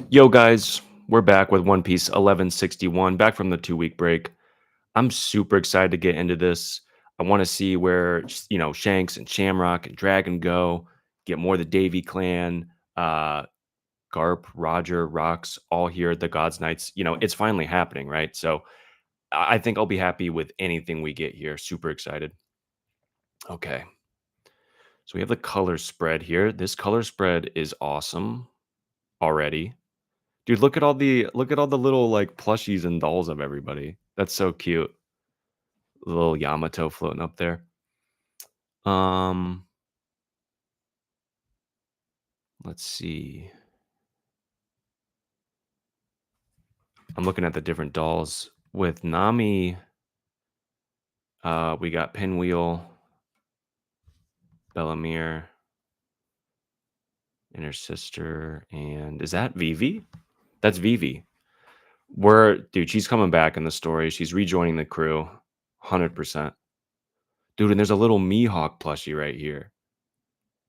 Yo, guys, we're back with One Piece 1161, back from the 2 week break. I'm super excited to get into this. I want to see where, Shanks and Shamrock and Dragon go, get more of the Davy clan, uh, Garp, Roger, Rocks, all here at the Gods Knights. It's finally happening, right? So I think I'll be happy with anything we get here. Super excited. Okay. So we have the color spread here. This color spread is awesome already. Dude, look at all the little, like, plushies and dolls of everybody. That's so cute. Little Yamato floating up there. Um, let's see. I'm looking at the different dolls. With Nami, we got Pinwheel, Bellamere, and her sister, and is that Vivi? That's Vivi. Dude, she's coming back in the story. She's rejoining the crew, 100%. Dude, and there's a little Mihawk plushie right here.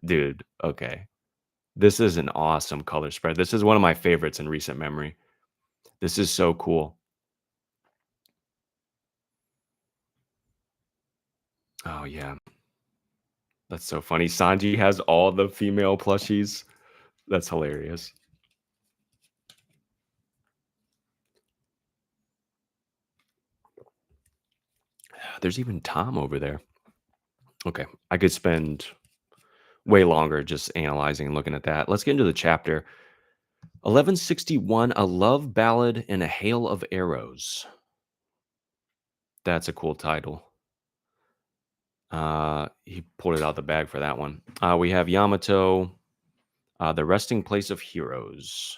Dude, okay. This is an awesome color spread. This is one of my favorites in recent memory. This is so cool. Oh, yeah. That's so funny. Sanji has all the female plushies. That's hilarious. There's even Tom over there. Okay. I could spend way longer just analyzing and looking at that. Let's get into the chapter. 1161, A Love Ballad and a Hail of Arrows. That's a cool title. He pulled it out the bag for that one. We have Yamato, The Resting Place of Heroes,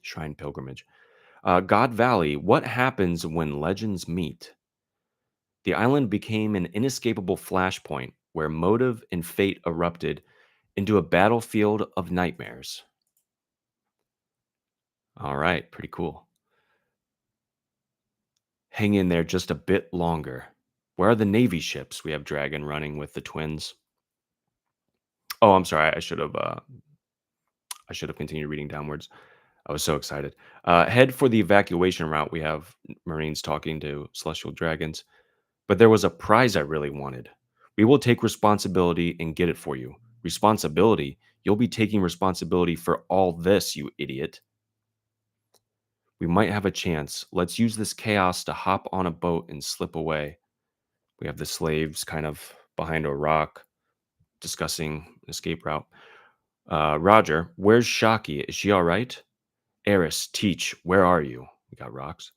Shrine Pilgrimage. God Valley, what happens when legends meet? The island became an inescapable flashpoint where motive and fate erupted into a battlefield of nightmares. All right, pretty cool. Hang in there just a bit longer. Where are the Navy ships? We have Dragon running with the twins. Oh, I'm sorry. I should have continued reading downwards. I was so excited. Head for the evacuation route. We have Marines talking to celestial dragons. But there was a prize I really wanted. We will take responsibility and get it for you. Responsibility? You'll be taking responsibility for all this, you idiot. We might have a chance. Let's use this chaos to hop on a boat and slip away. We have the slaves kind of behind a rock discussing an escape route. Roger, where's Shaki? Is she all right? Eris, Teach, where are you? We got rocks.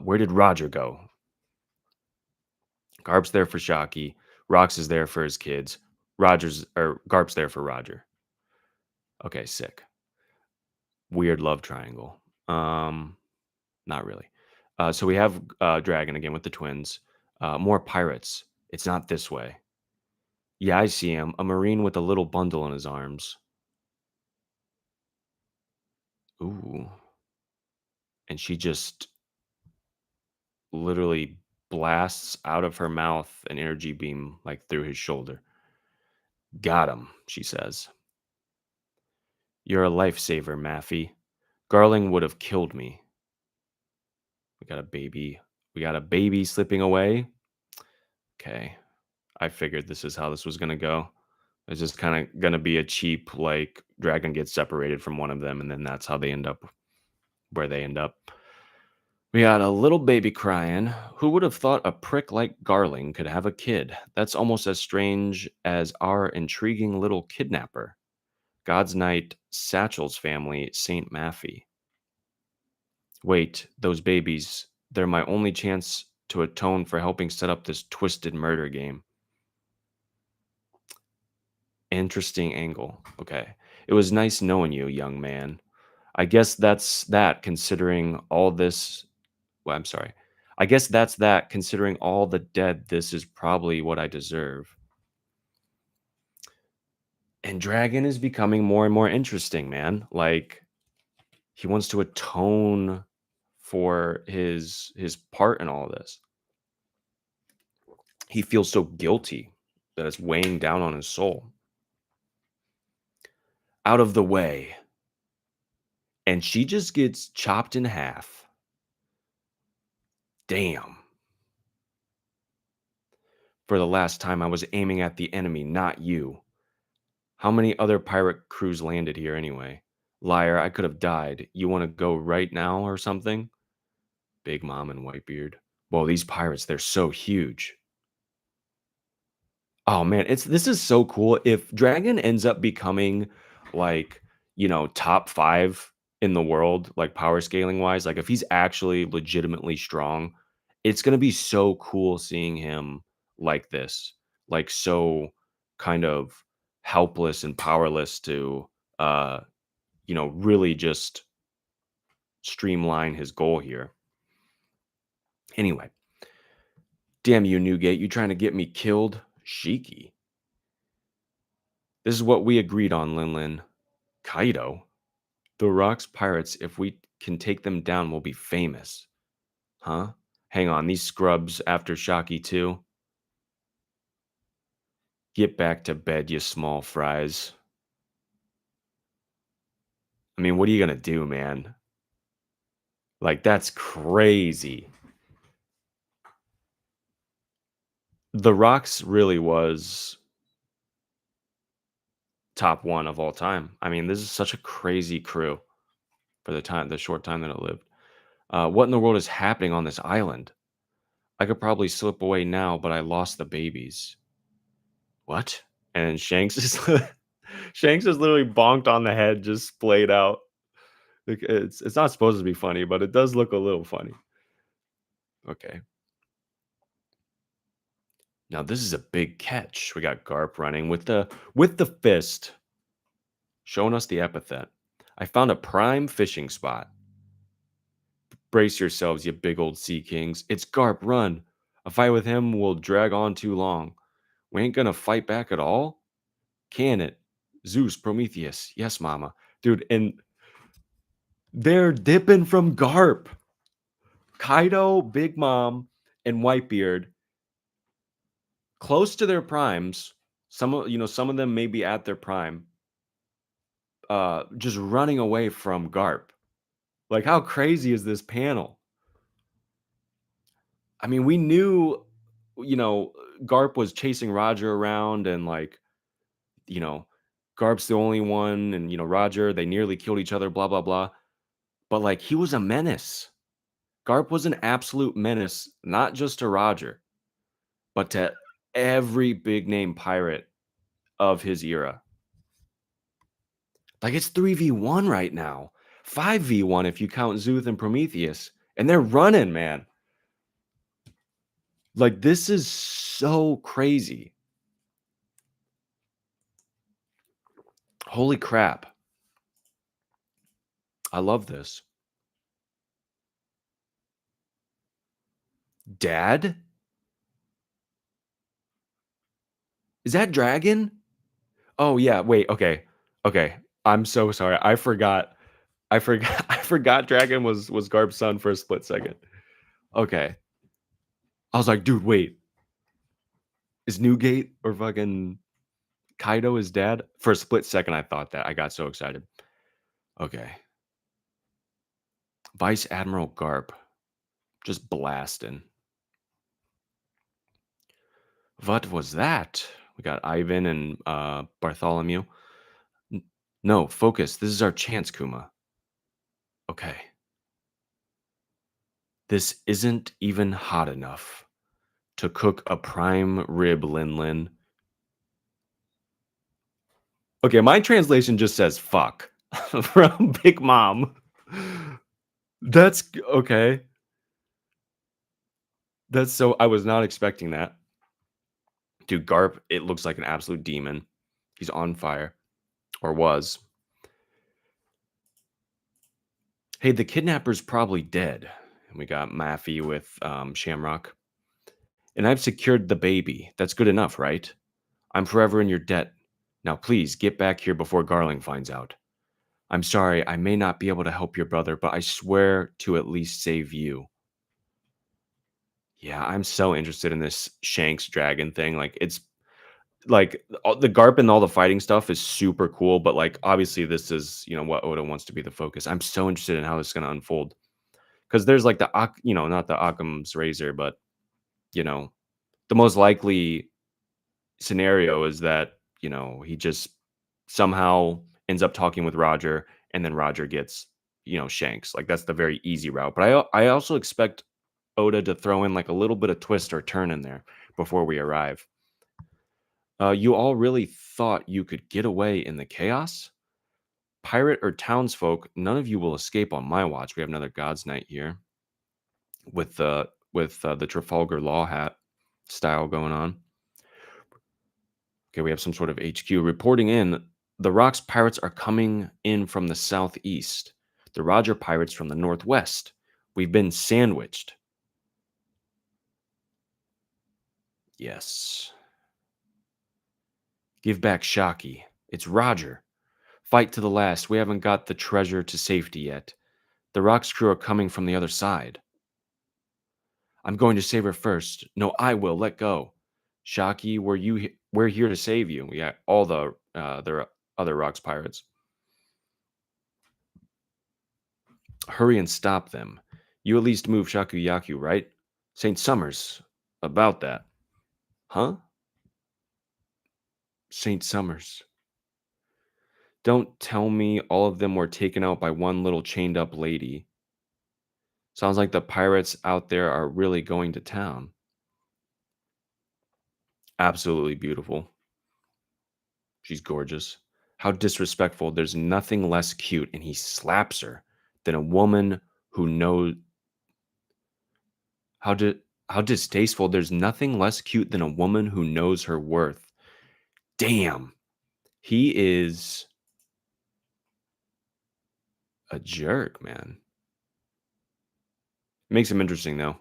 Where did Roger go? Garp's there for Shaki. Rocks is there for his kids. Garp's there for Roger. Okay, sick. Weird love triangle. Not really. So we have Dragon again with the twins. More pirates. It's not this way. Yeah, I see him. A marine with a little bundle in his arms. Ooh. And she just literally blasts out of her mouth an energy beam like through his shoulder. Got him, she says. You're a lifesaver, Maffy. Garling would have killed me. We got a baby. We got a baby slipping away. Okay. I figured this is how this was gonna go. It's just kind of gonna be a cheap, like, Dragon gets separated from one of them, and then that's how they end up where they end up. We got a little baby crying. Who would have thought a prick like Garling could have a kid? That's almost as strange as our intriguing little kidnapper. God's Knight Satchel's family, Saint Maffy. Wait, those babies, they're my only chance to atone for helping set up this twisted murder game. Interesting angle. Okay. It was nice knowing you, young man. I guess that's that considering all this. Well, I'm sorry. I guess that's that considering all the dead. This is probably what I deserve. And Dragon is becoming more and more interesting, man. Like he wants to atone for his part in all this. He feels so guilty that it's weighing down on his soul. Out of the way. and she just gets chopped in half. Damn. For the last time, I was aiming at the enemy, not you. How many other pirate crews landed here anyway? Liar, I could have died. You want to go right now or something? Big Mom and Whitebeard. Whoa, these pirates, they're so huge. Oh man, it's this is so cool. If Dragon ends up becoming like, top 5 in the world, like power scaling wise, like if he's actually legitimately strong, it's gonna be so cool seeing him like this. Like so kind of helpless and powerless to really just streamline his goal here. Anyway, damn you, Newgate, you trying to get me killed? Shiki. This is what we agreed on, Linlin. Kaido? The Rock's pirates, if we can take them down, will be famous. Huh? Hang on, these scrubs after Shaki too? Get back to bed, you small fries. I mean, what are you gonna do, man? Like, that's crazy. The Rocks really was top 1 of all time. I mean, this is such a crazy crew for the short time that it lived. What in the world is happening on this island? I could probably slip away now, but I lost the babies. What? And Shanks is Shanks is literally bonked on the head, just splayed out. Like, it's not supposed to be funny, but it does look a little funny. Okay. Now this is a big catch. We got Garp running with the fist, showing us the epithet. I found a prime fishing spot. Brace yourselves, you big old sea kings. It's Garp, run. A fight with him will drag on too long. We ain't gonna fight back at all? Can it? Zeus, Prometheus. Yes, mama. Dude, and they're dipping from Garp. Kaido, Big Mom, and Whitebeard, close to their primes. Some of them may be at their prime. Just running away from Garp. Like, how crazy is this panel? I mean, we knew, you know, Garp was chasing Roger around, and like, you know, Garp's the only one, and Roger, they nearly killed each other, blah blah blah. But like, he was a menace. Garp was an absolute menace, not just to Roger, but to every big name pirate of his era. Like, it's 3v1 right now. 5v1 if you count Zuth and Prometheus. And they're running, man. Like, this is so crazy. Holy crap. I love this. Dad? Is that Dragon? Oh yeah, wait, okay. Okay. I'm so sorry. I forgot I forgot Dragon was Garb's son for a split second. Okay. I was like, dude, wait. Is Newgate or fucking Kaido his dad? For a split second I thought that. I got so excited. Okay. Vice Admiral Garp just blasting. What was that? We got Ivan and Bartholomew. N- No, focus. This is our chance, Kuma. Okay. This isn't even hot enough to cook a prime rib, Lin Lin. Okay, my translation just says fuck from Big Mom. That's okay. That's so I was not expecting that. Dude, Garp, it looks like an absolute demon. He's on fire. Or was. Hey, the kidnapper's probably dead. And we got Maffy with Shamrock. And I've secured the baby. That's good enough, right? I'm forever in your debt. Now please get back here before Garling finds out. I'm sorry, I may not be able to help your brother, but I swear to at least save you. Yeah, I'm so interested in this Shanks dragon thing. Like, Like, all the Garp and all the fighting stuff is super cool, but, like, obviously, this is, what Oda wants to be the focus. I'm so interested in how this is gonna unfold because there's, like, not the Occam's razor, but, you know, the most likely scenario is that, he just somehow ends up talking with Roger, and then Roger gets, Shanks. Like, that's the very easy route, but I also expect Oda to throw in, like, a little bit of twist or turn in there before we arrive. You all really thought you could get away in the chaos? Pirate or townsfolk, none of you will escape on my watch. We have another God's Night here with the Trafalgar Law hat style going on. Okay, we have some sort of HQ reporting in. The Rocks pirates are coming in from the southeast. The Roger pirates from the northwest. We've been sandwiched. Yes. Give back Shocky. It's Roger. Fight to the last. We haven't got the treasure to safety yet. The Rock's crew are coming from the other side. I'm going to save her first. No, I will. Let go. Shocky, we're here to save you. Yeah, all the other Rocks pirates. Hurry and stop them. You at least move Shakuyaku, right? St. Summers. About that. Huh? St. Summers. Don't tell me all of them were taken out by one little chained up lady. Sounds like the pirates out there are really going to town. Absolutely beautiful. She's gorgeous. How disrespectful. There's nothing less cute, and he slaps her, than a woman who knows how how distasteful. There's nothing less cute than a woman who knows her worth. Damn. He is a jerk, man. Makes him interesting though.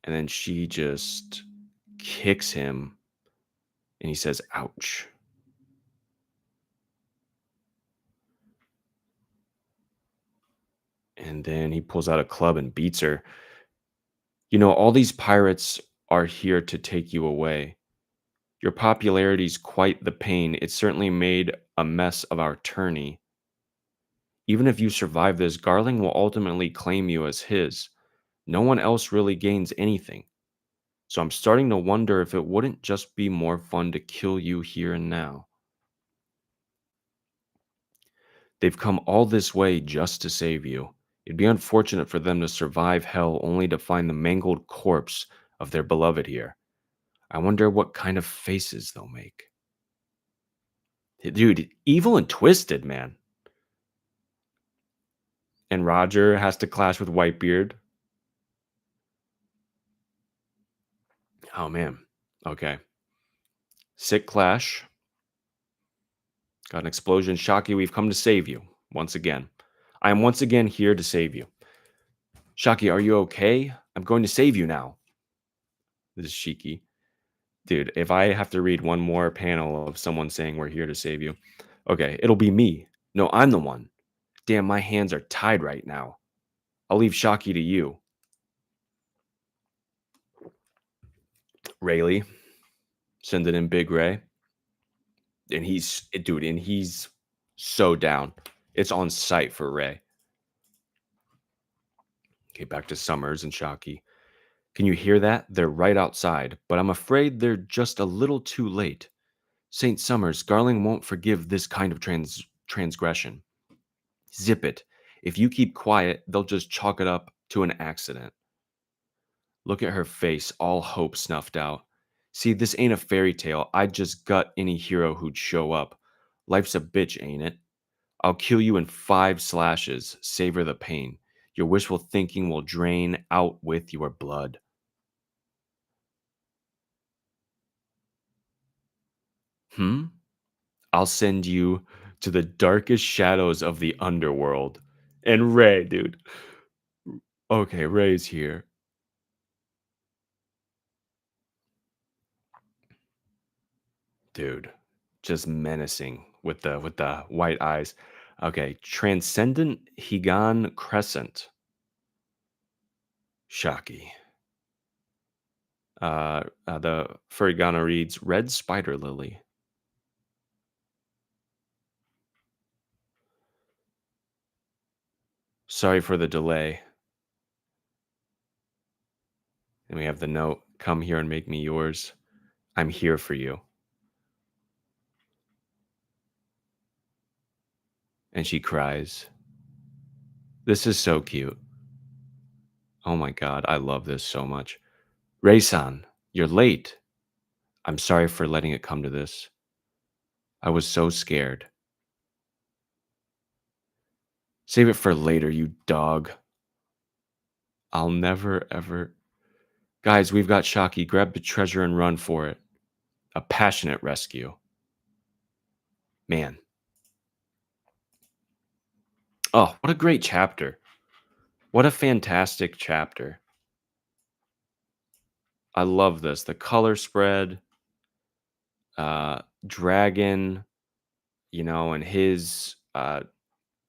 And then she just kicks him and he says, "Ouch." And then he pulls out a club and beats her. All these pirates are here to take you away. Your popularity's quite the pain. It certainly made a mess of our tourney. Even if you survive this, Garling will ultimately claim you as his. No one else really gains anything. So I'm starting to wonder if it wouldn't just be more fun to kill you here and now. They've come all this way just to save you. It'd be unfortunate for them to survive hell only to find the mangled corpse of their beloved here. I wonder what kind of faces they'll make. Dude, evil and twisted, man. And Roger has to clash with Whitebeard. Oh man. Okay. Sick clash. Got an explosion. Shaki, we've come to save you. Once again. I am once again here to save you. Shaki, are you okay? I'm going to save you now. This is Shiki. Dude, if I have to read one more panel of someone saying we're here to save you. Okay, it'll be me. No, I'm the one. Damn, my hands are tied right now. I'll leave Shaki to you. Rayleigh, sending in Big Ray. And he's so down. It's on site for Ray. Okay, back to Summers and Shocky. Can you hear that? They're right outside, but I'm afraid they're just a little too late. St. Summers, Garling won't forgive this kind of transgression. Zip it. If you keep quiet, they'll just chalk it up to an accident. Look at her face, all hope snuffed out. See, this ain't a fairy tale. I'd just gut any hero who'd show up. Life's a bitch, ain't it? I'll kill you in 5 slashes. Savor the pain. Your wishful thinking will drain out with your blood. Hmm? I'll send you to the darkest shadows of the underworld. And Ray, dude. Okay, Ray's here. Dude, just menacing with the white eyes. Okay, Transcendent Higan Crescent. Shocky. The furigana reads Red Spider Lily. Sorry for the delay. And we have the note, come here and make me yours. I'm here for you. And she cries. This is so cute. Oh my God, I love this so much. Rei-san, you're late. I'm sorry for letting it come to this. I was so scared. Save it for later, you dog. I'll never ever. Guys, we've got Shaki. Grab the treasure and run for it. A passionate rescue. Man. Oh, what a great chapter. What a fantastic chapter. I love this. The color spread, Dragon, and his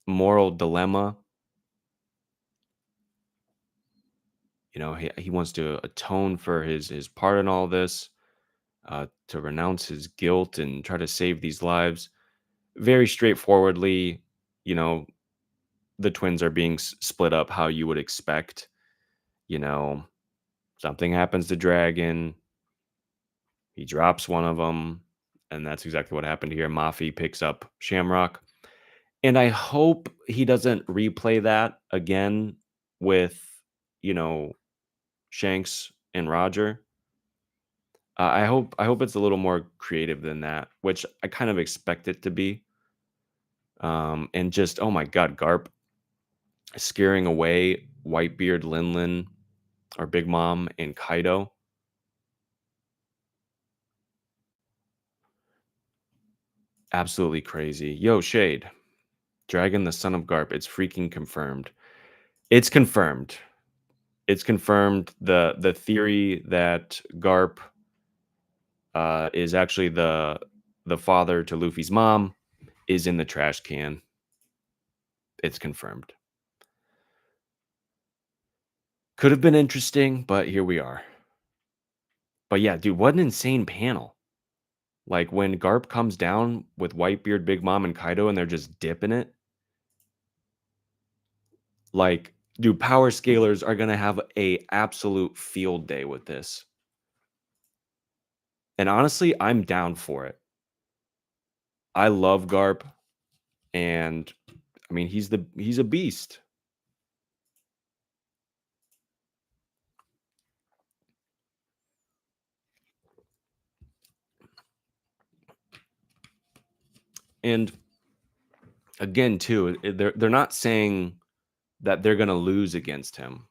moral dilemma. He wants to atone for his part in all this, to renounce his guilt and try to save these lives. Very straightforwardly, you know, the twins are being split up how you would expect. You know, something happens to Dragon, he drops one of them, and that's exactly what happened here. Mafi picks up Shamrock, and I hope he doesn't replay that again with, you know, Shanks and Roger. I hope it's a little more creative than that, which I kind of expect it to be. And just oh my god, Garp scaring away Whitebeard, Linlin, or Big Mom, and Kaido. Absolutely crazy. Yo, Shade, Dragon, the son of Garp. It's freaking confirmed. It's confirmed. It's confirmed. The theory that Garp is actually the father to Luffy's mom is in the trash can. It's confirmed. Could have been interesting, but here we are. But yeah, dude, what an insane panel. Like when Garp comes down with Whitebeard, Big Mom, and Kaido, and they're just dipping it. Like, dude, power scalers are gonna have a absolute field day with this. And honestly, I'm down for it. I love Garp, and I mean he's a beast. And again, too, they're not saying that they're gonna lose against him.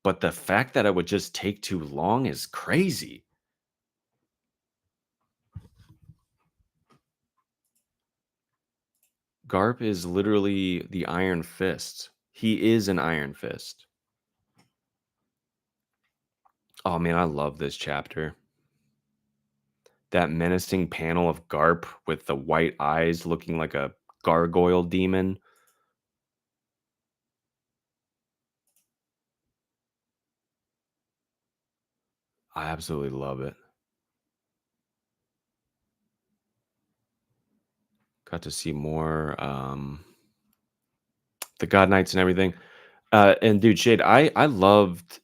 But the fact that it would just take too long is crazy. Garp is literally the Iron Fist. He is an Iron Fist. Oh man, I love this chapter. That menacing panel of Garp with the white eyes looking like a gargoyle demon. I absolutely love it. Got to see more the God Knights and everything. And dude, Shade, I loved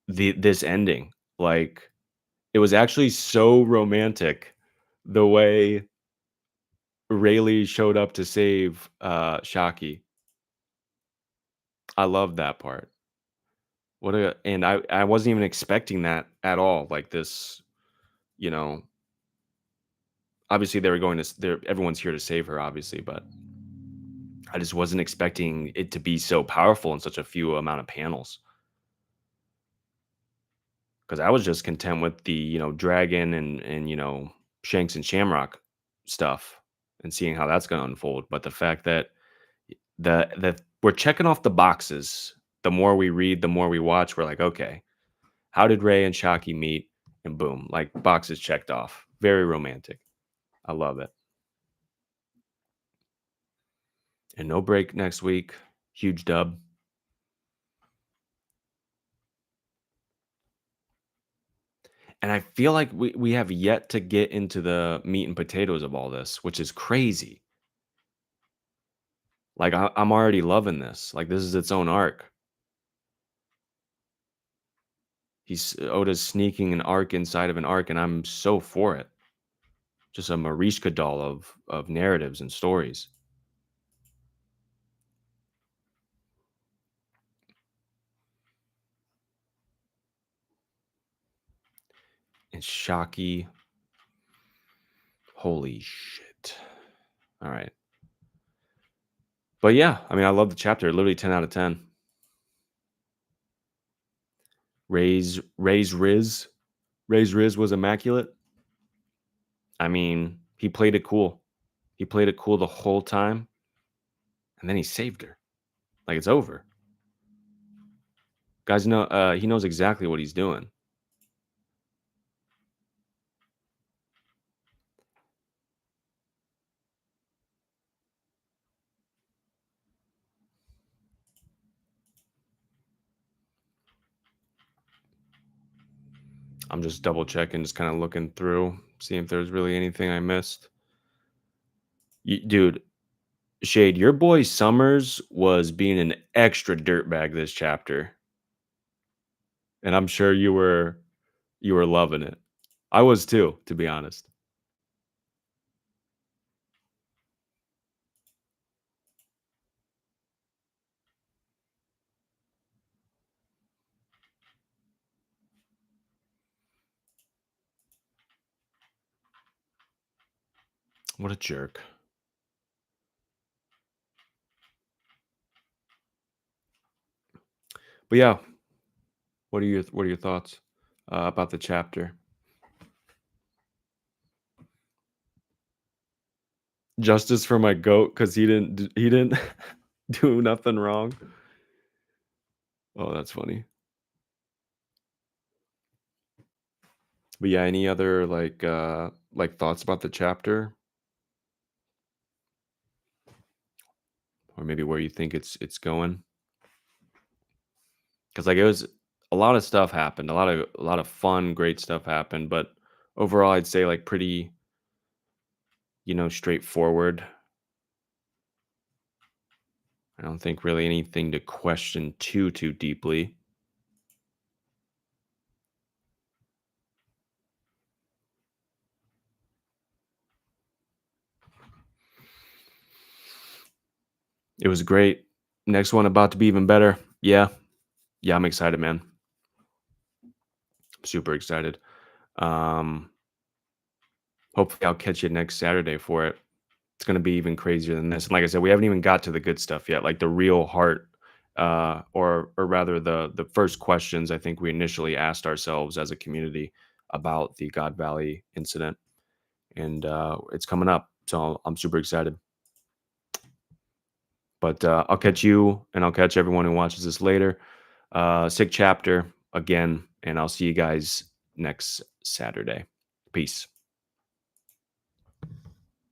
this ending. Like it was actually so romantic the way Rayleigh showed up to save Shaki. I love that part. What a and I wasn't even expecting that at all. Like this, you know, obviously they were going to everyone's here to save her obviously, but I just wasn't expecting it to be so powerful in such a few amount of panels. Cuz I was just content with the, Dragon and Shanks and Shamrock stuff and seeing how that's going to unfold, but the fact that the we're checking off the boxes. The more we read, the more we watch, we're like, okay, how did Ray and Shaki meet? And boom, like boxes checked off. Very romantic. I love it. And no break next week. Huge dub. And I feel like we have yet to get into the meat and potatoes of all this, which is crazy. Like, I'm already loving this. Like, this is its own arc. Oda's sneaking an arc inside of an arc, and I'm so for it. Just a Marishka doll of narratives and stories. And Shaki, holy shit. All right. But yeah, I mean, I love the chapter. Literally 10 out of 10. Ray's Riz. Ray's Riz was immaculate. I mean, he played it cool. He played it cool the whole time, and then he saved her. Like it's over. Guys know he knows exactly what he's doing. I'm just double checking, just kind of looking through, seeing if there's really anything I missed. Dude, Shade, your boy Summers was being an extra dirtbag this chapter, and I'm sure you were loving it. I was too, to be honest. What a jerk. But yeah, what are your thoughts about the chapter? Justice for my goat because he didn't do nothing wrong. Oh, that's funny. But yeah, any other like thoughts about the chapter, or maybe where you think it's going? Because like it was a lot of stuff happened, a lot of fun, great stuff happened, but overall, I'd say like pretty straightforward. I don't think really anything to question too deeply. It was great. Next one about to be even better. Yeah, yeah, I'm excited, man. Super excited. Um, Hopefully, I'll catch you next Saturday for it. It's gonna be even crazier than this. And like I said, we haven't even got to the good stuff yet, like the real heart, or rather the first questions I think we initially asked ourselves as a community about the God Valley incident, and it's coming up. So I'm super excited. But I'll catch you, and I'll catch everyone who watches this later. Sick chapter again, and I'll see you guys next Saturday. Peace.